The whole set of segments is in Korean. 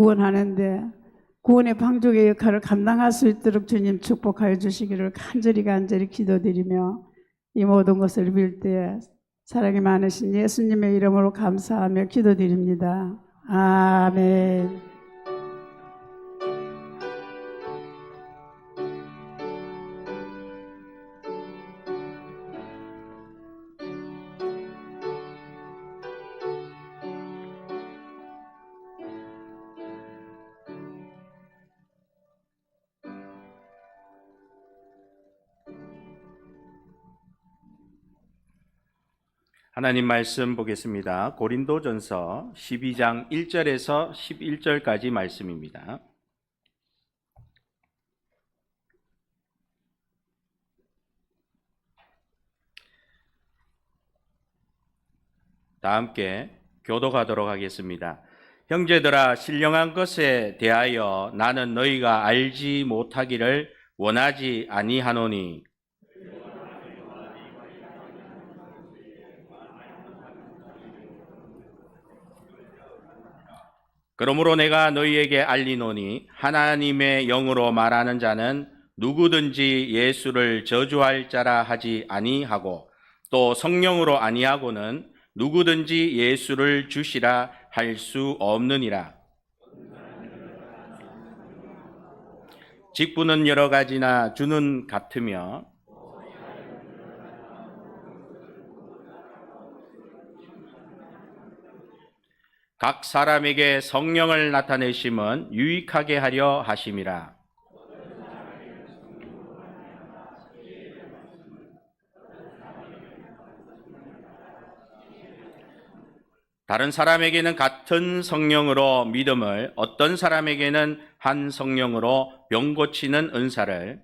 구원하는데 구원의 방족의 역할을 감당할 수 있도록 주님 축복하여 주시기를 간절히 기도드리며 이 모든 것을 빌 때 사랑이 많으신 예수님의 이름으로 감사하며 기도드립니다. 아멘. 하나님 말씀 보겠습니다. 고린도전서 12장 1절에서 11절까지 말씀입니다. 다 함께 교독하도록 하겠습니다. 형제들아, 신령한 것에 대하여 나는 너희가 알지 못하기를 원하지 아니하노니 그러므로 내가 너희에게 알리노니 하나님의 영으로 말하는 자는 누구든지 예수를 저주할 자라 하지 아니하고 또 성령으로 아니하고는 누구든지 예수를 주시라 할 수 없느니라. 직분은 여러 가지나 주는 같으며 각 사람에게 성령을 나타내심은 유익하게 하려 하심이라. 다른 사람에게는 같은 성령으로 믿음을, 어떤 사람에게는 한 성령으로 병 고치는 은사를,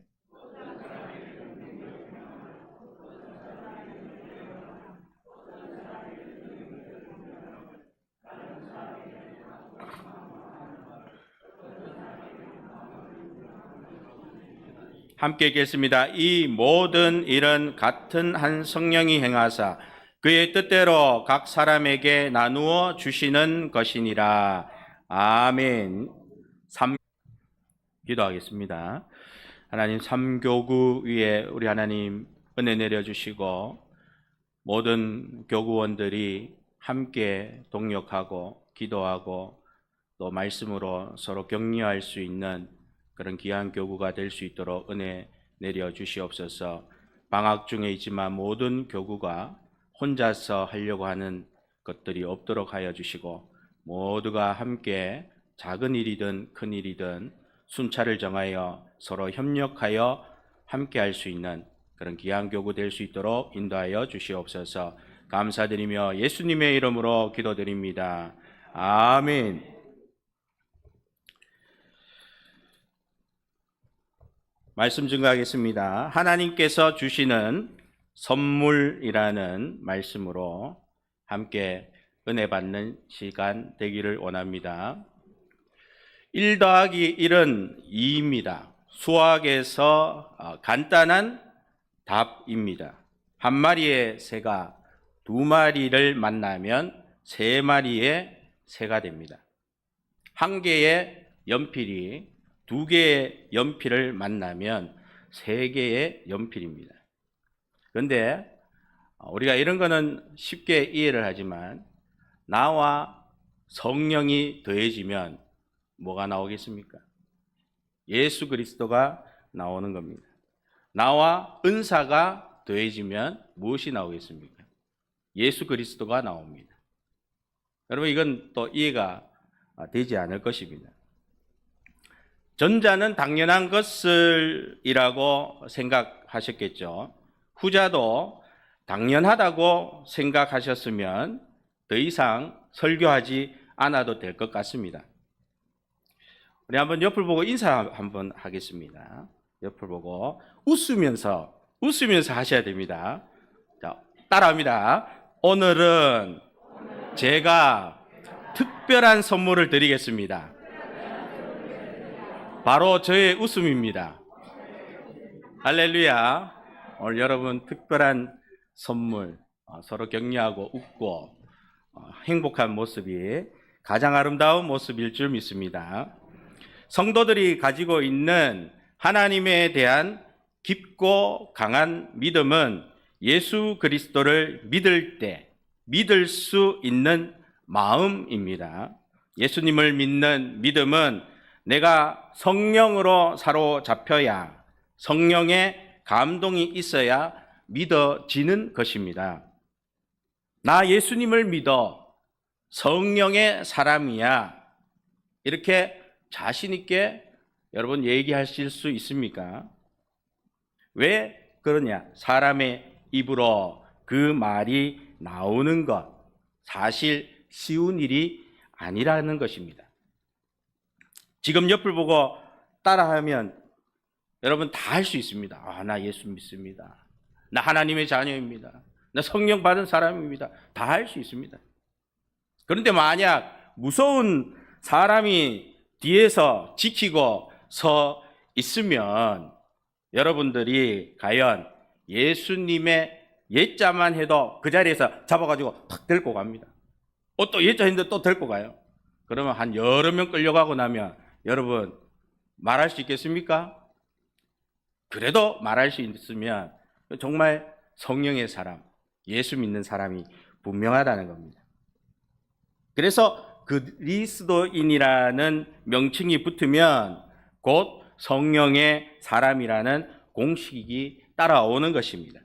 함께 읽겠습니다. 이 모든 일은 같은 한 성령이 행하사 그의 뜻대로 각 사람에게 나누어 주시는 것이니라. 아멘. 기도하겠습니다. 하나님, 삼교구 위에 우리 하나님 은혜 내려주시고 모든 교구원들이 함께 동역하고 기도하고 또 말씀으로 서로 격려할 수 있는 그런 귀한 교구가 될 수 있도록 은혜 내려주시옵소서. 방학 중에 있지만 모든 교구가 혼자서 하려고 하는 것들이 없도록 하여 주시고 모두가 함께 작은 일이든 큰 일이든 순차를 정하여 서로 협력하여 함께 할 수 있는 그런 귀한 교구 될 수 있도록 인도하여 주시옵소서. 감사드리며 예수님의 이름으로 기도드립니다. 아멘. 말씀 증거하겠습니다. 하나님께서 주시는 선물이라는 말씀으로 함께 은혜 받는 시간 되기를 원합니다. 1 더하기 1은 2입니다. 수학에서 간단한 답입니다. 한 마리의 새가 두 마리를 만나면 세 마리의 새가 됩니다. 한 개의 연필이 두 개의 연필을 만나면 세 개의 연필입니다. 그런데 우리가 이런 거는 쉽게 이해를 하지만 나와 성령이 더해지면 뭐가 나오겠습니까? 예수 그리스도가 나오는 겁니다. 나와 은사가 더해지면 무엇이 나오겠습니까? 예수 그리스도가 나옵니다. 여러분, 이건 또 이해가 되지 않을 것입니다. 전자는 당연한 것을이라고 생각하셨겠죠. 후자도 당연하다고 생각하셨으면 더 이상 설교하지 않아도 될 것 같습니다. 우리 한번 옆을 보고 인사 한번 하겠습니다. 옆을 보고 웃으면서 하셔야 됩니다. 자, 따라합니다. 오늘은 제가 특별한 선물을 드리겠습니다. 바로 저의 웃음입니다. 할렐루야. 오늘 여러분 특별한 선물, 서로 격려하고 웃고 행복한 모습이 가장 아름다운 모습일 줄 믿습니다. 성도들이 가지고 있는 하나님에 대한 깊고 강한 믿음은 예수 그리스도를 믿을 때 믿을 수 있는 마음입니다. 예수님을 믿는 믿음은 내가 성령으로 사로잡혀야, 성령의 감동이 있어야 믿어지는 것입니다. 나 예수님을 믿어 성령의 사람이야, 이렇게 자신 있게 여러분 얘기하실 수 있습니까? 왜 그러냐? 사람의 입으로 그 말이 나오는 것, 사실 쉬운 일이 아니라는 것입니다. 지금 옆을 보고 따라하면 여러분 다 할 수 있습니다. 아, 나 예수 믿습니다. 나 하나님의 자녀입니다. 나 성령 받은 사람입니다. 다 할 수 있습니다. 그런데 만약 무서운 사람이 뒤에서 지키고 서 있으면 여러분들이 과연 예수님의 예자만 해도 그 자리에서 잡아가지고 탁 데리고 갑니다. 또 예자 했는데 또 데리고 가요. 그러면 한 여러 명 끌려가고 나면 여러분 말할 수 있겠습니까? 그래도 말할 수 있으면 정말 성령의 사람, 예수 믿는 사람이 분명하다는 겁니다. 그래서 그리스도인이라는 명칭이 붙으면 곧 성령의 사람이라는 공식이 따라오는 것입니다.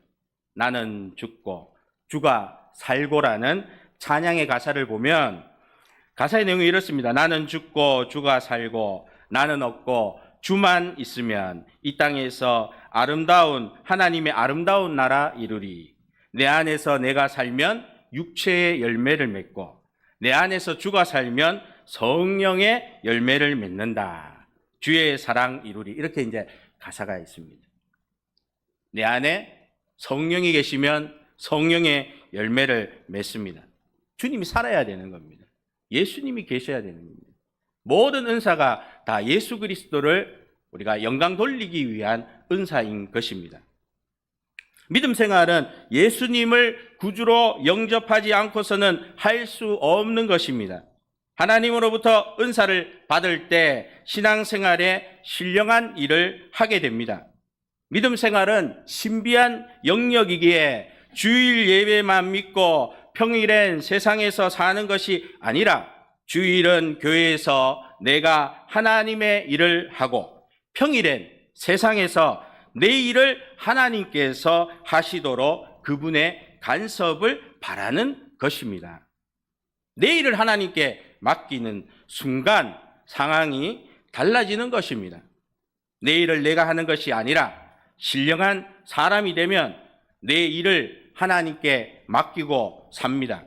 나는 죽고 주가 살고라는 찬양의 가사를 보면 가사의 내용이 이렇습니다. 나는 죽고 주가 살고 나는 없고 주만 있으면 이 땅에서 아름다운 하나님의 아름다운 나라 이루리. 내 안에서 내가 살면 육체의 열매를 맺고 내 안에서 주가 살면 성령의 열매를 맺는다. 주의 사랑 이루리. 이렇게 이제 가사가 있습니다. 내 안에 성령이 계시면 성령의 열매를 맺습니다. 주님이 살아야 되는 겁니다. 예수님이 계셔야 되는 겁니다. 모든 은사가 다 예수 그리스도를 우리가 영광 돌리기 위한 은사인 것입니다. 믿음 생활은 예수님을 구주로 영접하지 않고서는 할 수 없는 것입니다. 하나님으로부터 은사를 받을 때 신앙생활에 신령한 일을 하게 됩니다. 믿음 생활은 신비한 영역이기에 주일 예배만 믿고 평일엔 세상에서 사는 것이 아니라 주일은 교회에서 내가 하나님의 일을 하고 평일엔 세상에서 내 일을 하나님께서 하시도록 그분의 간섭을 바라는 것입니다. 내 일을 하나님께 맡기는 순간 상황이 달라지는 것입니다. 내 일을 내가 하는 것이 아니라 신령한 사람이 되면 내 일을 하나님께 맡기고 삽니다.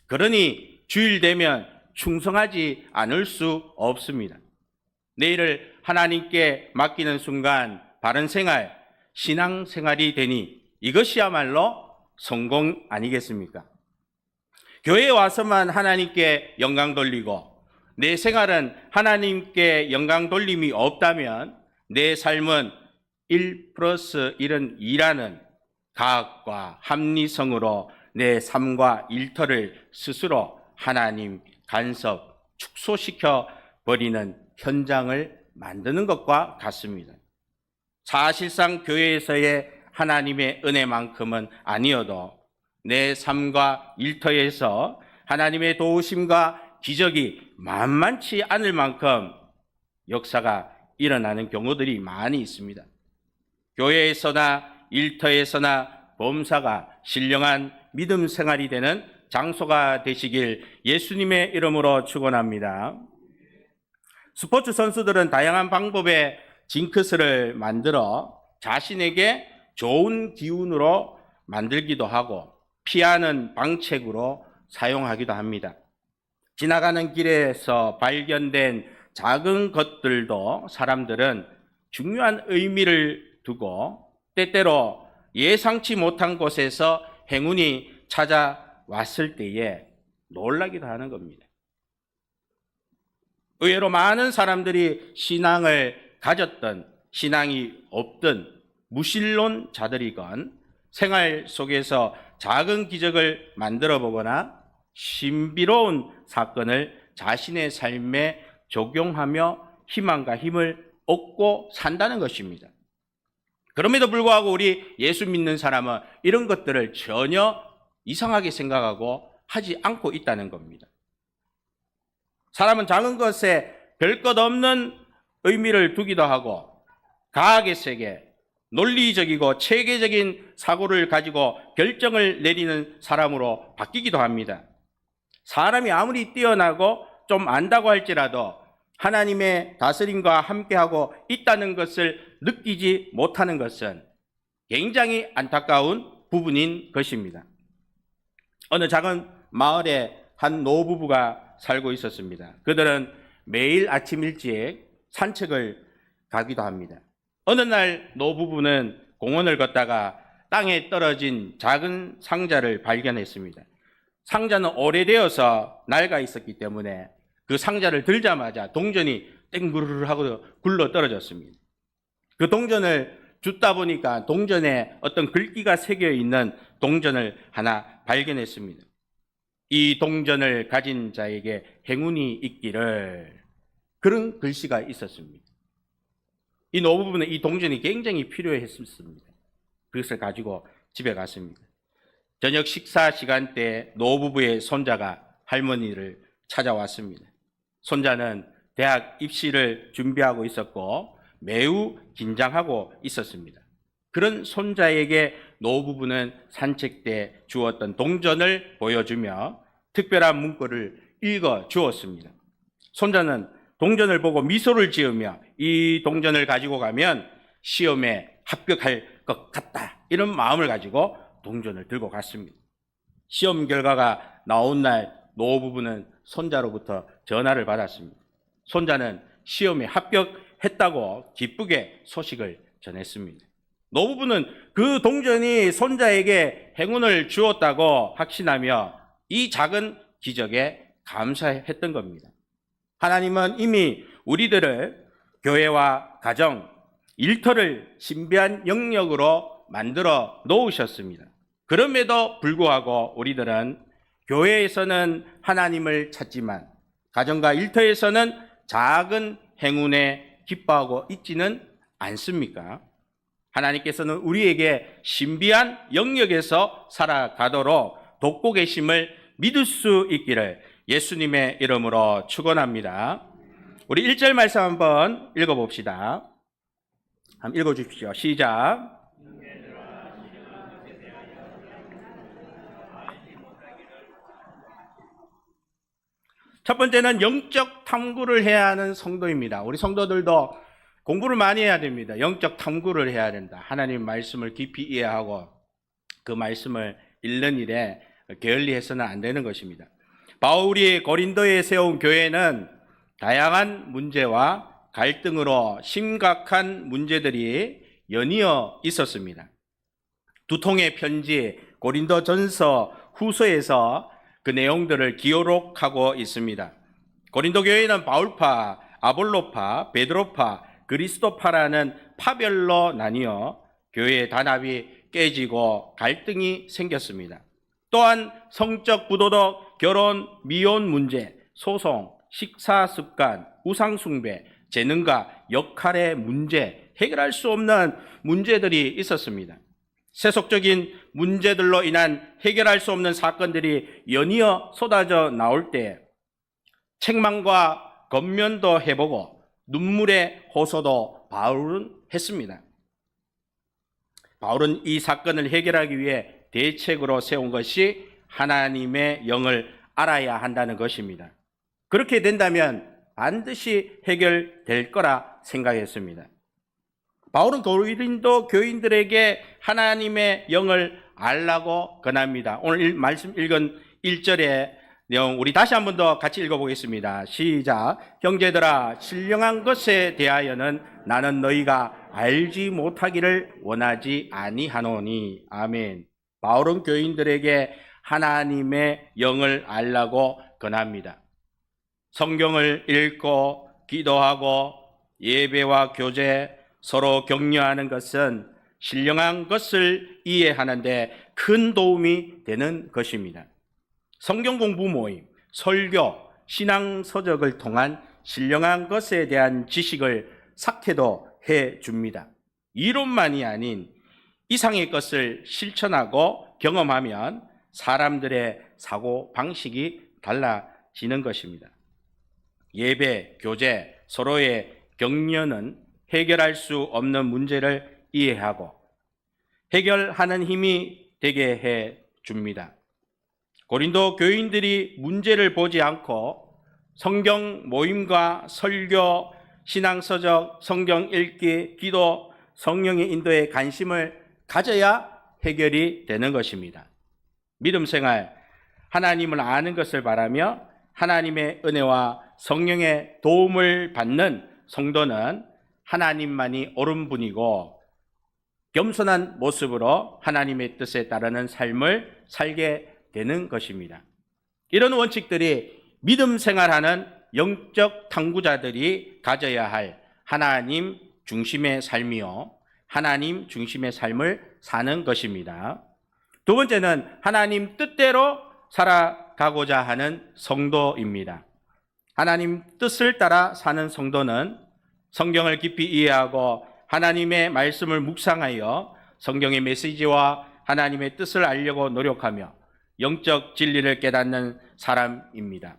그러니 주일 되면 충성하지 않을 수 없습니다. 내 일을 하나님께 맡기는 순간 바른 생활, 신앙 생활이 되니 이것이야말로 성공 아니겠습니까? 교회에 와서만 하나님께 영광 돌리고 내 생활은 하나님께 영광 돌림이 없다면 내 삶은 1+1은 2라는 과학과 합리성으로 내 삶과 일터를 스스로 하나님 간섭, 축소시켜 버리는 현장을 만드는 것과 같습니다. 사실상 교회에서의 하나님의 은혜만큼은 아니어도 내 삶과 일터에서 하나님의 도우심과 기적이 만만치 않을 만큼 역사가 일어나는 경우들이 많이 있습니다. 교회에서나 일터에서나 범사가 신령한 믿음 생활이 되는 장소가 되시길 예수님의 이름으로 축원합니다. 스포츠 선수들은 다양한 방법의 징크스를 만들어 자신에게 좋은 기운으로 만들기도 하고 피하는 방책으로 사용하기도 합니다. 지나가는 길에서 발견된 작은 것들도 사람들은 중요한 의미를 두고 때때로 예상치 못한 곳에서 행운이 찾아왔을 때에 놀라기도 하는 겁니다. 의외로 많은 사람들이 신앙을 가졌던 신앙이 없던 무신론자들이건 생활 속에서 작은 기적을 만들어 보거나 신비로운 사건을 자신의 삶에 적용하며 희망과 힘을 얻고 산다는 것입니다. 그럼에도 불구하고 우리 예수 믿는 사람은 이런 것들을 전혀 이상하게 생각하고 하지 않고 있다는 겁니다. 사람은 작은 것에 별 것 없는 의미를 두기도 하고 과학의 세계, 논리적이고 체계적인 사고를 가지고 결정을 내리는 사람으로 바뀌기도 합니다. 사람이 아무리 뛰어나고 좀 안다고 할지라도 하나님의 다스림과 함께하고 있다는 것을 느끼지 못하는 것은 굉장히 안타까운 부분인 것입니다. 어느 작은 마을에 한 노부부가 살고 있었습니다. 그들은 매일 아침 일찍 산책을 가기도 합니다. 어느 날 노부부는 공원을 걷다가 땅에 떨어진 작은 상자를 발견했습니다. 상자는 오래되어서 낡아 있었기 때문에 그 상자를 들자마자 동전이 땡구르르 하고 굴러 떨어졌습니다. 그 동전을 줍다 보니까 동전에 어떤 글귀가 새겨 있는 동전을 하나 발견했습니다. 이 동전을 가진 자에게 행운이 있기를, 그런 글씨가 있었습니다. 이 노부부는 이 동전이 굉장히 필요했습니다. 그것을 가지고 집에 갔습니다. 저녁 식사 시간 때 노부부의 손자가 할머니를 찾아왔습니다. 손자는 대학 입시를 준비하고 있었고 매우 긴장하고 있었습니다. 그런 손자에게 노부부는 산책 때 주었던 동전을 보여주며 특별한 문구를 읽어 주었습니다. 손자는 동전을 보고 미소를 지으며 이 동전을 가지고 가면 시험에 합격할 것 같다, 이런 마음을 가지고 동전을 들고 갔습니다. 시험 결과가 나온 날 노부부는 손자로부터 전화를 받았습니다. 손자는 시험에 합격했다고 기쁘게 소식을 전했습니다. 노부부는 그 동전이 손자에게 행운을 주었다고 확신하며 이 작은 기적에 감사했던 겁니다. 하나님은 이미 우리들을 교회와 가정, 일터를 신비한 영역으로 만들어 놓으셨습니다. 그럼에도 불구하고 우리들은 교회에서는 하나님을 찾지만 가정과 일터에서는 작은 행운에 기뻐하고 있지는 않습니까? 하나님께서는 우리에게 신비한 영역에서 살아가도록 돕고 계심을 믿을 수 있기를 예수님의 이름으로 축원합니다. 우리 1절 말씀 한번 읽어봅시다. 한번 읽어주십시오. 시작. 첫 번째는 영적 탐구를 해야 하는 성도입니다. 우리 성도들도 공부를 많이 해야 됩니다. 영적 탐구를 해야 된다. 하나님 말씀을 깊이 이해하고 그 말씀을 읽는 일에 게을리해서는 안 되는 것입니다. 바울이 고린도에 세운 교회는 다양한 문제와 갈등으로 심각한 문제들이 연이어 있었습니다. 두 통의 편지, 고린도전서, 후서에서 그 내용들을 기록하고 있습니다. 고린도 교회는 바울파, 아볼로파, 베드로파, 그리스도파라는 파별로 나뉘어 교회의 단합이 깨지고 갈등이 생겼습니다. 또한 성적 부도덕, 결혼, 미혼 문제, 소송, 식사 습관, 우상 숭배, 재능과 역할의 문제, 해결할 수 없는 문제들이 있었습니다. 세속적인 문제들로 인한 해결할 수 없는 사건들이 연이어 쏟아져 나올 때 책망과 권면도 해보고 눈물의 호소도 바울은 했습니다. 바울은 이 사건을 해결하기 위해 대책으로 세운 것이 하나님의 영을 알아야 한다는 것입니다. 그렇게 된다면 반드시 해결될 거라 생각했습니다. 바울은 고린도 교인들에게 하나님의 영을 알라고 권합니다. 오늘 말씀 읽은 1절의 내용 우리 다시 한 번 더 같이 읽어보겠습니다. 시작. 형제들아, 신령한 것에 대하여는 나는 너희가 알지 못하기를 원하지 아니하노니. 아멘. 바울은 교인들에게 하나님의 영을 알라고 권합니다. 성경을 읽고 기도하고 예배와 교제, 서로 격려하는 것은 신령한 것을 이해하는데 큰 도움이 되는 것입니다. 성경 공부 모임, 설교, 신앙 서적을 통한 신령한 것에 대한 지식을 삭해도 해 줍니다. 이론만이 아닌 이상의 것을 실천하고 경험하면 사람들의 사고 방식이 달라지는 것입니다. 예배, 교제, 서로의 격려는 해결할 수 없는 문제를 이해하고 해결하는 힘이 되게 해 줍니다. 고린도 교인들이 문제를 보지 않고 성경 모임과 설교, 신앙서적, 성경 읽기, 기도, 성령의 인도에 관심을 가져야 해결이 되는 것입니다. 믿음 생활, 하나님을 아는 것을 바라며 하나님의 은혜와 성령의 도움을 받는 성도는 하나님만이 옳은 분이고 겸손한 모습으로 하나님의 뜻에 따르는 삶을 살게 되는 것입니다. 이런 원칙들이 믿음 생활하는 영적 탐구자들이 가져야 할 하나님 중심의 삶이요, 하나님 중심의 삶을 사는 것입니다. 두 번째는 하나님 뜻대로 살아가고자 하는 성도입니다. 하나님 뜻을 따라 사는 성도는 성경을 깊이 이해하고 하나님의 말씀을 묵상하여 성경의 메시지와 하나님의 뜻을 알려고 노력하며 영적 진리를 깨닫는 사람입니다.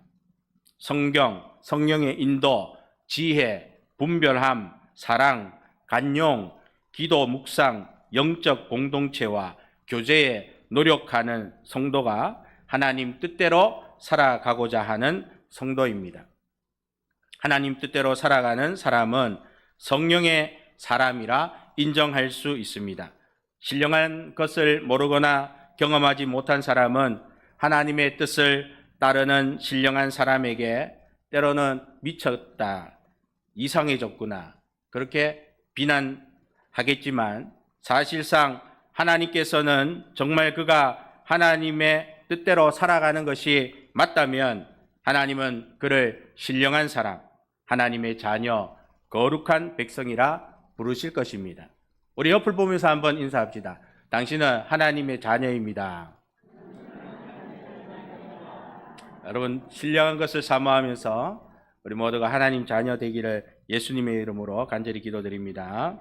성경, 성령의 인도, 지혜, 분별함, 사랑, 간용, 기도, 묵상, 영적 공동체와 교제에 노력하는 성도가 하나님 뜻대로 살아가고자 하는 성도입니다. 하나님 뜻대로 살아가는 사람은 성령의 사람이라 인정할 수 있습니다. 신령한 것을 모르거나 경험하지 못한 사람은 하나님의 뜻을 따르는 신령한 사람에게 때로는 미쳤다, 이상해졌구나 그렇게 비난하겠지만 사실상 하나님께서는 정말 그가 하나님의 뜻대로 살아가는 것이 맞다면 하나님은 그를 신령한 사람, 하나님의 자녀, 거룩한 백성이라 부르실 것입니다. 우리 옆을 보면서 한번 인사합시다. 당신은 하나님의 자녀입니다. 여러분, 신령한 것을 사모하면서 우리 모두가 하나님 자녀 되기를 예수님의 이름으로 간절히 기도드립니다.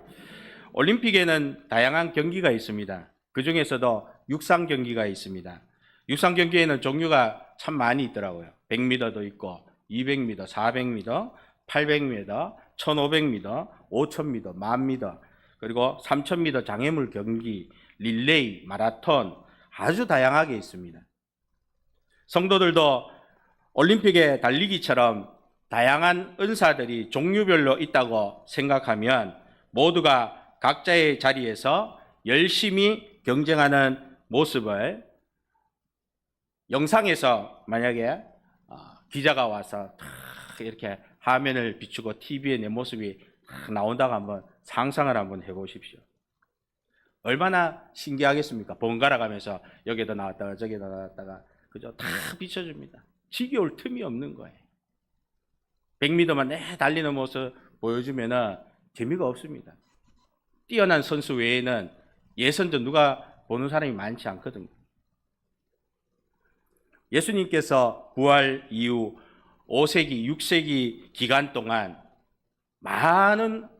올림픽에는 다양한 경기가 있습니다. 그 중에서도 육상 경기가 있습니다. 육상 경기에는 종류가 참 많이 있더라고요. 100m도 있고 200m, 400m, 800m, 1500m, 5000m, 1000m, 그리고 3000m 장애물 경기, 릴레이, 마라톤 아주 다양하게 있습니다. 성도들도 올림픽의 달리기처럼 다양한 은사들이 종류별로 있다고 생각하면 모두가 각자의 자리에서 열심히 경쟁하는 모습을 영상에서 만약에 기자가 와서 이렇게 화면을 비추고 TV에 내 모습이 나온다고 한번 상상을 한번 해보십시오. 얼마나 신기하겠습니까? 번갈아 가면서 여기도 나왔다가 저기도 나왔다가 그죠? 다 비춰줍니다. 지겨울 틈이 없는 거예요. 100m만 내 달리는 모습 보여주면은 재미가 없습니다. 뛰어난 선수 외에는 예선전 누가 보는 사람이 많지 않거든요. 예수님께서 부활 이후 5세기, 6세기 기간 동안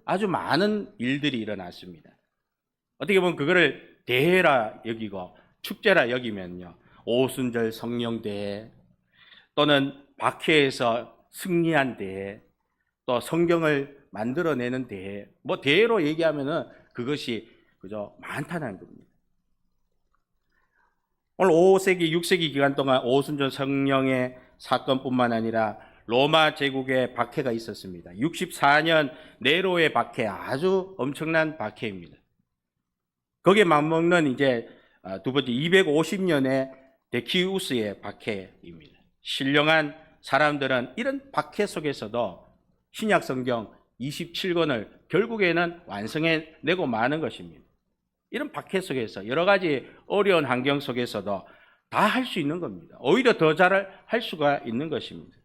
아주 많은 일들이 일어났습니다. 어떻게 보면 그거를 대회라 여기고 축제라 여기면요. 오순절 성령대회 또는 박해에서 승리한 대회 또 성경을 만들어내는 대회 뭐 대회로 얘기하면은 그것이 그저 많다는 겁니다. 오늘 5세기, 6세기 기간 동안 오순절 성령의 사건뿐만 아니라 로마 제국의 박해가 있었습니다. 64년 네로의 박해 아주 엄청난 박해입니다. 거기에 맞먹는 이제 두 번째 250년의 데키우스의 박해입니다. 신령한 사람들은 이런 박해 속에서도 신약 성경 27권을 결국에는 완성해내고 마는 것입니다. 이런 박해 속에서 여러 가지 어려운 환경 속에서도 다 할 수 있는 겁니다. 오히려 더 잘 할 수가 있는 것입니다.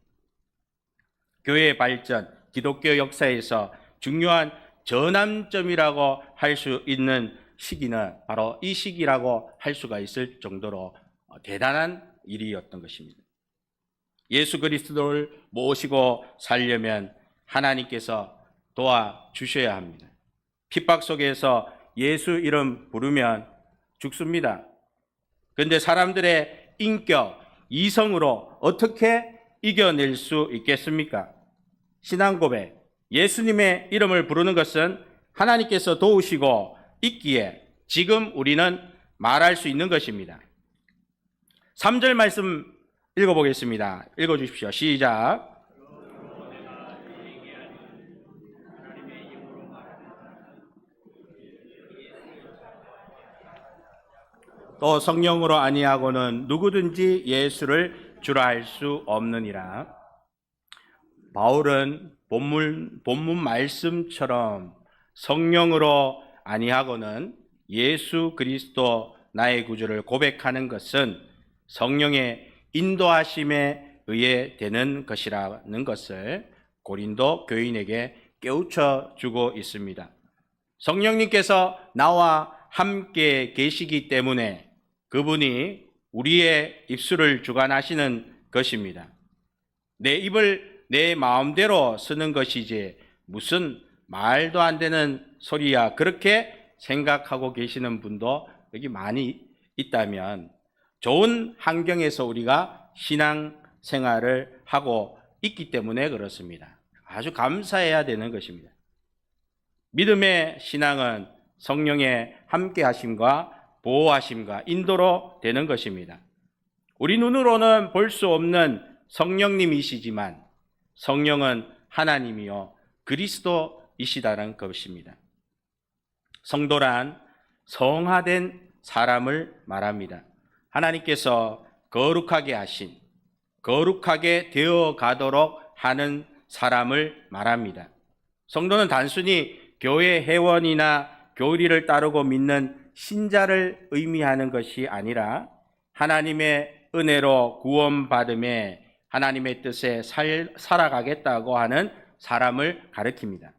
교회의 발전, 기독교 역사에서 중요한 전환점이라고 할 수 있는 시기는 바로 이 시기라고 할 수가 있을 정도로 대단한 일이었던 것입니다. 예수 그리스도를 모시고 살려면 하나님께서 도와주셔야 합니다. 핍박 속에서 예수 이름 부르면 죽습니다. 그런데 사람들의 인격, 이성으로 어떻게 이겨낼 수 있겠습니까? 신앙 고백, 예수님의 이름을 부르는 것은 하나님께서 도우시고 있기에 지금 우리는 말할 수 있는 것입니다. 3절 말씀 읽어보겠습니다. 읽어주십시오. 시작. 또 성령으로 아니하고는 누구든지 예수를 주라 할 수 없느니라. 바울은 본문 말씀처럼 성령으로 아니하고는 예수 그리스도 나의 구주를 고백하는 것은 성령의 인도하심에 의해 되는 것이라는 것을 고린도 교인에게 깨우쳐 주고 있습니다. 성령님께서 나와 함께 계시기 때문에 그분이 우리의 입술을 주관하시는 것입니다. 내 입을 내 마음대로 쓰는 것이지 무슨 말도 안 되는 소리야, 그렇게 생각하고 계시는 분도 여기 많이 있다면 좋은 환경에서 우리가 신앙 생활을 하고 있기 때문에 그렇습니다. 아주 감사해야 되는 것입니다. 믿음의 신앙은 성령의 함께 하심과 보호하심과 인도로 되는 것입니다. 우리 눈으로는 볼 수 없는 성령님이시지만 성령은 하나님이요 그리스도이시다는 것입니다. 성도란 성화된 사람을 말합니다. 하나님께서 거룩하게 하신, 거룩하게 되어 가도록 하는 사람을 말합니다. 성도는 단순히 교회 회원이나 교리를 따르고 믿는 신자를 의미하는 것이 아니라 하나님의 은혜로 구원받음에 하나님의 뜻에 살아가겠다고 하는 사람을 가리킵니다.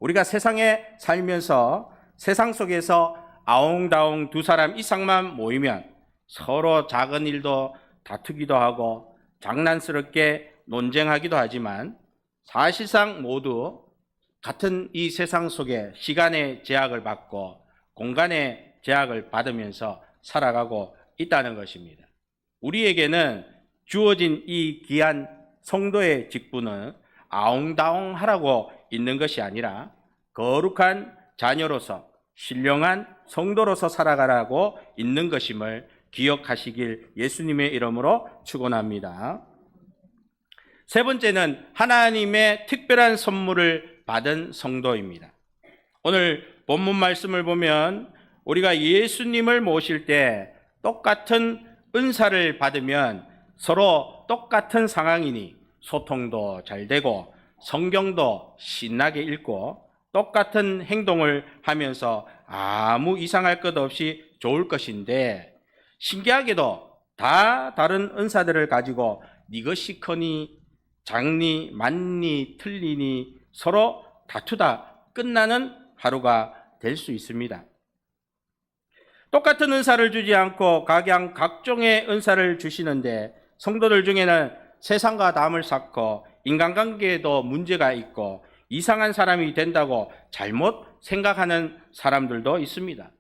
우리가 세상에 살면서 세상 속에서 아웅다웅 두 사람 이상만 모이면 서로 작은 일도 다투기도 하고 장난스럽게 논쟁하기도 하지만 사실상 모두 같은 이 세상 속에 시간의 제약을 받고 공간의 제약을 받으면서 살아가고 있다는 것입니다. 우리에게는 주어진 이 귀한 성도의 직분은 아웅다웅하라고 있는 것이 아니라 거룩한 자녀로서 신령한 성도로서 살아가라고 있는 것임을 기억하시길 예수님의 이름으로 축원합니다. 세 번째는 하나님의 특별한 선물을 받은 성도입니다. 오늘 본문 말씀을 보면 우리가 예수님을 모실 때 똑같은 은사를 받으면 서로 똑같은 상황이니 소통도 잘 되고 성경도 신나게 읽고 똑같은 행동을 하면서 아무 이상할 것 없이 좋을 것인데 신기하게도 다 다른 은사들을 가지고 네 것이 커니 작니 많니 틀리니 서로 다투다 끝나는 하루가 될 수 있습니다. 똑같은 은사를 주지 않고 각양 각종의 은사를 주시는데 성도들 중에는 세상과 담을 쌓고 인간관계에도 문제가 있고 이상한 사람이 된다고 잘못 생각하는 사람들도 있습니다.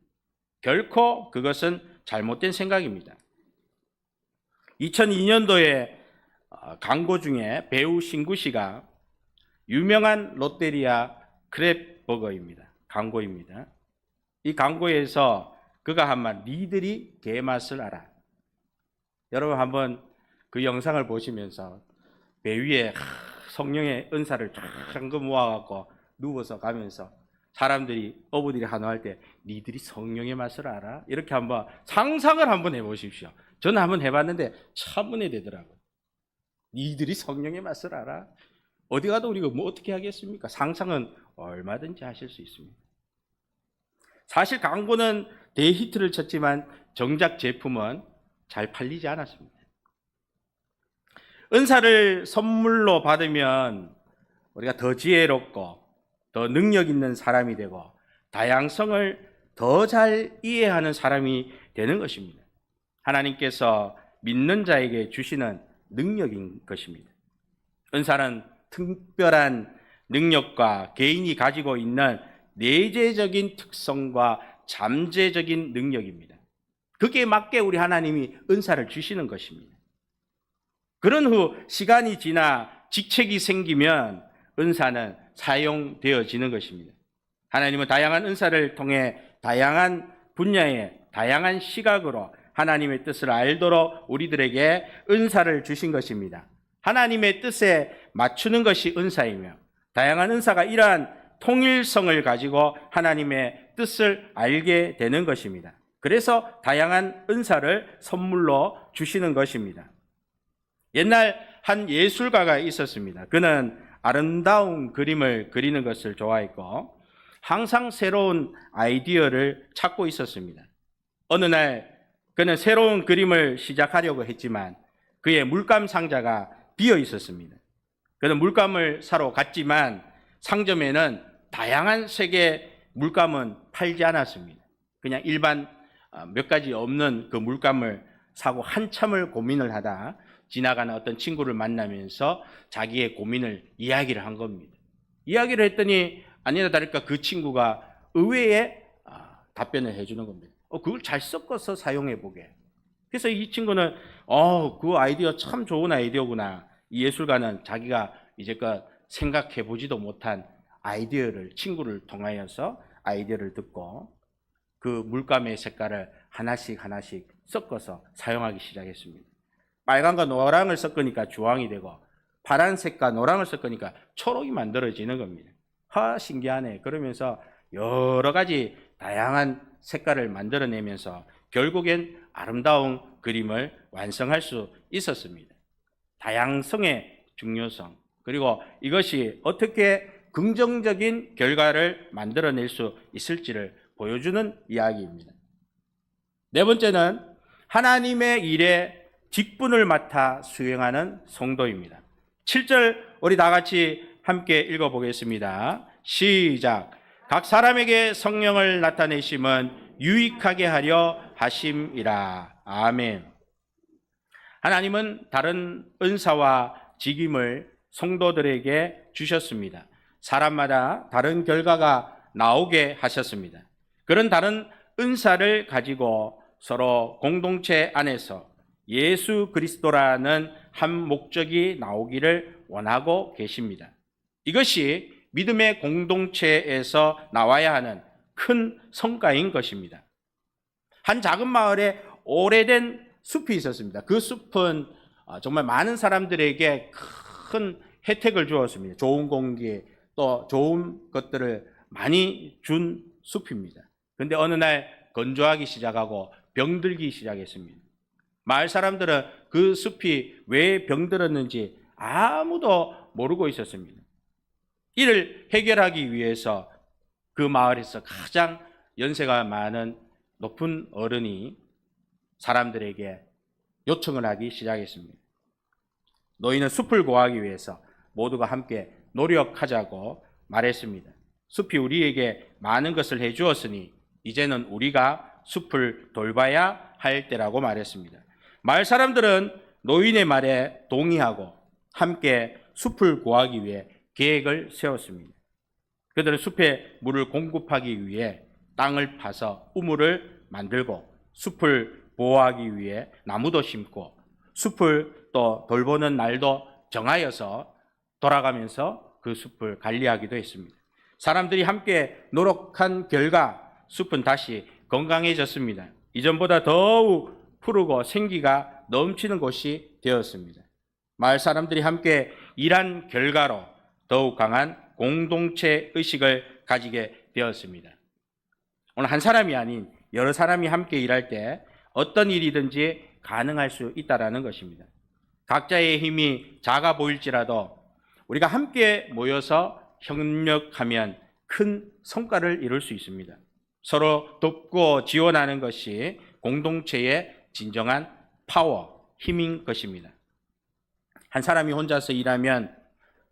결코 그것은 잘못된 생각입니다. 2002년도에 광고 중에 배우 신구 씨가 유명한 롯데리아 크랩버거입니다. 광고입니다. 이 광고에서 그가 한 말, 니들이 개맛을 알아. 여러분 한번 그 영상을 보시면서 배 위에 성령의 은사를 쫙 모아갖고 누워서 가면서 사람들이 어부들이 한호할 때 니들이 성령의 맛을 알아? 이렇게 한번 상상을 한번 해보십시오. 저는 한번 해봤는데 참 은혜되더라고요. 니들이 성령의 맛을 알아? 어디 가도 우리가 뭐 어떻게 하겠습니까? 상상은 얼마든지 하실 수 있습니다. 사실 광고는 대히트를 쳤지만 정작 제품은 잘 팔리지 않았습니다. 은사를 선물로 받으면 우리가 더 지혜롭고 더 능력 있는 사람이 되고 다양성을 더 잘 이해하는 사람이 되는 것입니다. 하나님께서 믿는 자에게 주시는 능력인 것입니다. 은사는 특별한 능력과 개인이 가지고 있는 내재적인 특성과 잠재적인 능력입니다. 그게 맞게 우리 하나님이 은사를 주시는 것입니다. 그런 후 시간이 지나 직책이 생기면 은사는 사용되어지는 것입니다. 하나님은 다양한 은사를 통해 다양한 분야의 다양한 시각으로 하나님의 뜻을 알도록 우리들에게 은사를 주신 것입니다. 하나님의 뜻에 맞추는 것이 은사이며 다양한 은사가 이러한 통일성을 가지고 하나님의 뜻을 알게 되는 것입니다. 그래서 다양한 은사를 선물로 주시는 것입니다. 옛날 한 예술가가 있었습니다. 그는 아름다운 그림을 그리는 것을 좋아했고 항상 새로운 아이디어를 찾고 있었습니다. 어느 날 그는 새로운 그림을 시작하려고 했지만 그의 물감 상자가 비어 있었습니다. 그는 물감을 사러 갔지만 상점에는 다양한 색의 물감은 팔지 않았습니다. 그냥 일반 몇 가지 없는 그 물감을 사고 한참을 고민을 하다 지나가는 어떤 친구를 만나면서 자기의 고민을 이야기를 한 겁니다. 이야기를 했더니 아니나 다를까 그 친구가 의외의 답변을 해주는 겁니다. 그걸 잘 섞어서 사용해 보게. 그래서 이 친구는 그 아이디어 참 좋은 아이디어구나. 이 예술가는 자기가 이제껏 생각해 보지도 못한 아이디어를 친구를 통하여서 아이디어를 듣고 그 물감의 색깔을 하나씩 섞어서 사용하기 시작했습니다. 빨간과 노랑을 섞으니까 주황이 되고 파란색과 노랑을 섞으니까 초록이 만들어지는 겁니다. 신기하네. 그러면서 여러 가지 다양한 색깔을 만들어내면서 결국엔 아름다운 그림을 완성할 수 있었습니다. 다양성의 중요성, 그리고 이것이 어떻게 긍정적인 결과를 만들어낼 수 있을지를 보여주는 이야기입니다. 네 번째는 하나님의 일에 직분을 맡아 수행하는 성도입니다. 7절 우리 다 같이 함께 읽어보겠습니다. 시작. 각 사람에게 성령을 나타내심은 유익하게 하려 하심이라. 아멘. 하나님은 다른 은사와 직임을 성도들에게 주셨습니다. 사람마다 다른 결과가 나오게 하셨습니다. 그런 다른 은사를 가지고 서로 공동체 안에서 예수 그리스도라는 한 목적이 나오기를 원하고 계십니다. 이것이 믿음의 공동체에서 나와야 하는 큰 성과인 것입니다. 한 작은 마을에 오래된 숲이 있었습니다. 그 숲은 정말 많은 사람들에게 큰 혜택을 주었습니다. 좋은 공기, 또 좋은 것들을 많이 준 숲입니다. 그런데 어느 날 건조하기 시작하고 병들기 시작했습니다. 마을 사람들은 그 숲이 왜 병들었는지 아무도 모르고 있었습니다. 이를 해결하기 위해서 그 마을에서 가장 연세가 많은 높은 어른이 사람들에게 요청을 하기 시작했습니다. 너희는 숲을 구하기 위해서 모두가 함께 노력하자고 말했습니다. 숲이 우리에게 많은 것을 해주었으니 이제는 우리가 숲을 돌봐야 할 때라고 말했습니다. 마을 사람들은 노인의 말에 동의하고 함께 숲을 구하기 위해 계획을 세웠습니다. 그들은 숲에 물을 공급하기 위해 땅을 파서 우물을 만들고 숲을 보호하기 위해 나무도 심고 숲을 또 돌보는 날도 정하여서 돌아가면서 그 숲을 관리하기도 했습니다. 사람들이 함께 노력한 결과 숲은 다시 건강해졌습니다. 이전보다 더욱 푸르고 생기가 넘치는 곳이 되었습니다. 마을 사람들이 함께 일한 결과로 더욱 강한 공동체 의식을 가지게 되었습니다. 오늘 한 사람이 아닌 여러 사람이 함께 일할 때 어떤 일이든지 가능할 수 있다는 것입니다. 각자의 힘이 작아 보일지라도 우리가 함께 모여서 협력하면 큰 성과를 이룰 수 있습니다. 서로 돕고 지원하는 것이 공동체의 진정한 파워, 힘인 것입니다. 한 사람이 혼자서 일하면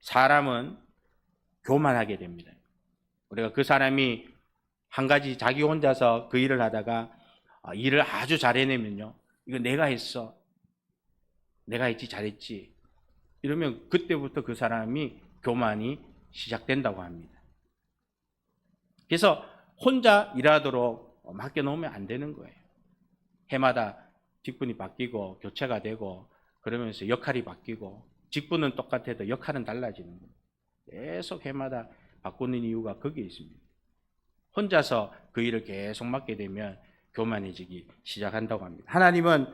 사람은 교만하게 됩니다. 우리가 그 사람이 한 가지 자기 혼자서 그 일을 하다가 일을 아주 잘 해내면요, 이거 내가 했어, 내가 했지 잘했지 이러면 그때부터 그 사람이 교만이 시작된다고 합니다. 그래서 혼자 일하도록 맡겨놓으면 안 되는 거예요. 해마다 직분이 바뀌고 교체가 되고 그러면서 역할이 바뀌고 직분은 똑같아도 역할은 달라지는 거예요. 계속 해마다 바꾸는 이유가 거기에 있습니다. 혼자서 그 일을 계속 맡게 되면 교만해지기 시작한다고 합니다. 하나님은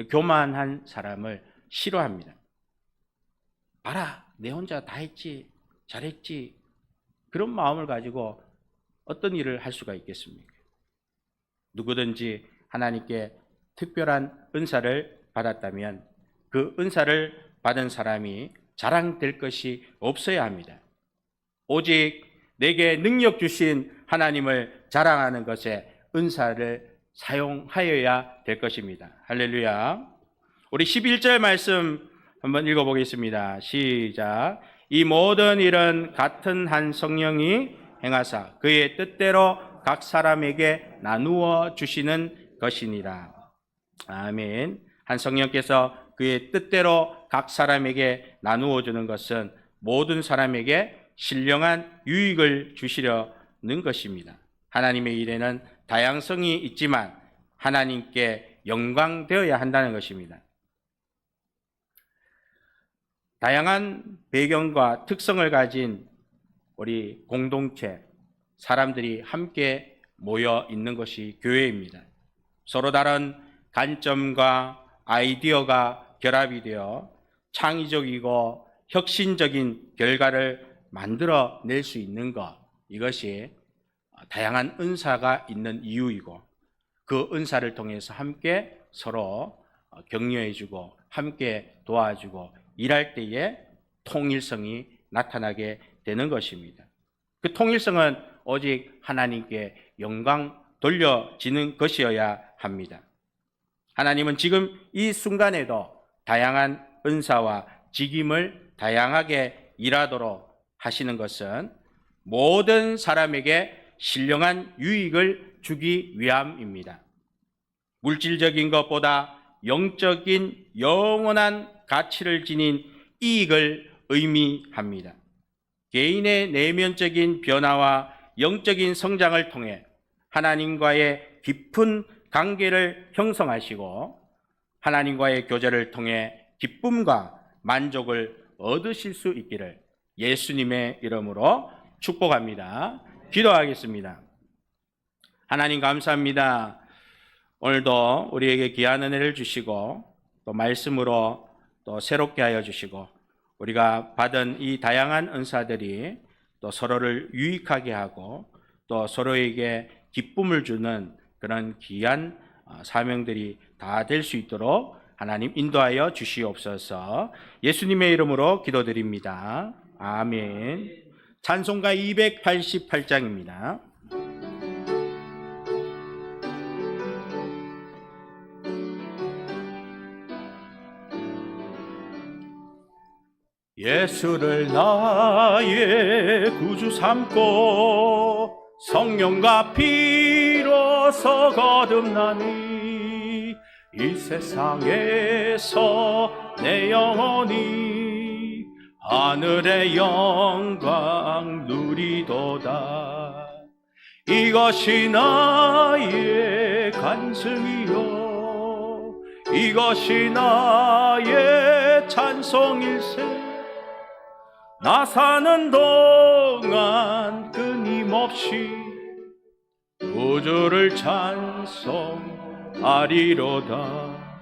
교만한 사람을 싫어합니다. 봐라, 내 혼자 다 했지, 잘했지. 그런 마음을 가지고 어떤 일을 할 수가 있겠습니까? 누구든지 하나님께 특별한 은사를 받았다면 그 은사를 받은 사람이 자랑될 것이 없어야 합니다. 오직 내게 능력 주신 하나님을 자랑하는 것에 은사를 사용하여야 될 것입니다. 할렐루야. 우리 11절 말씀 한번 읽어보겠습니다. 시작. 이 모든 일은 같은 한 성령이 행하사 그의 뜻대로 각 사람에게 나누어 주시는 것이니라. 아멘. 한 성령께서 그의 뜻대로 각 사람에게 나누어 주는 것은 모든 사람에게 신령한 유익을 주시려는 것입니다. 하나님의 일에는 다양성이 있지만 하나님께 영광되어야 한다는 것입니다. 다양한 배경과 특성을 가진 우리 공동체, 사람들이 함께 모여 있는 것이 교회입니다. 서로 다른 관점과 아이디어가 결합이 되어 창의적이고 혁신적인 결과를 만들어낼 수 있는 것, 이것이 다양한 은사가 있는 이유이고 그 은사를 통해서 함께 서로 격려해주고 함께 도와주고 일할 때에 통일성이 나타나게 되는 것입니다. 그 통일성은 오직 하나님께 영광 돌려지는 것이어야 합니다. 하나님은 지금 이 순간에도 다양한 은사와 직임을 다양하게 일하도록 하시는 것은 모든 사람에게 신령한 유익을 주기 위함입니다. 물질적인 것보다 영적인 영원한 가치를 지닌 이익을 의미합니다. 개인의 내면적인 변화와 영적인 성장을 통해 하나님과의 깊은 관계를 형성하시고 하나님과의 교제를 통해 기쁨과 만족을 얻으실 수 있기를 예수님의 이름으로 축복합니다. 기도하겠습니다. 하나님 감사합니다. 오늘도 우리에게 귀한 은혜를 주시고 또 말씀으로 또 새롭게 하여 주시고 우리가 받은 이 다양한 은사들이 또 서로를 유익하게 하고 또 서로에게 기쁨을 주는 그런 귀한 사명들이 다 될 수 있도록 하나님 인도하여 주시옵소서. 예수님의 이름으로 기도드립니다. 아멘. 찬송가 288장입니다. 예수를 나의 구주 삼고 성령과 피로서 거듭나니 이 세상에서 내 영혼이 하늘의 영광 누리도다. 이것이 나의 간증이요 이것이 나의 찬송일세. 나 사는 동안 끊임없이 우주를 찬송하리로다.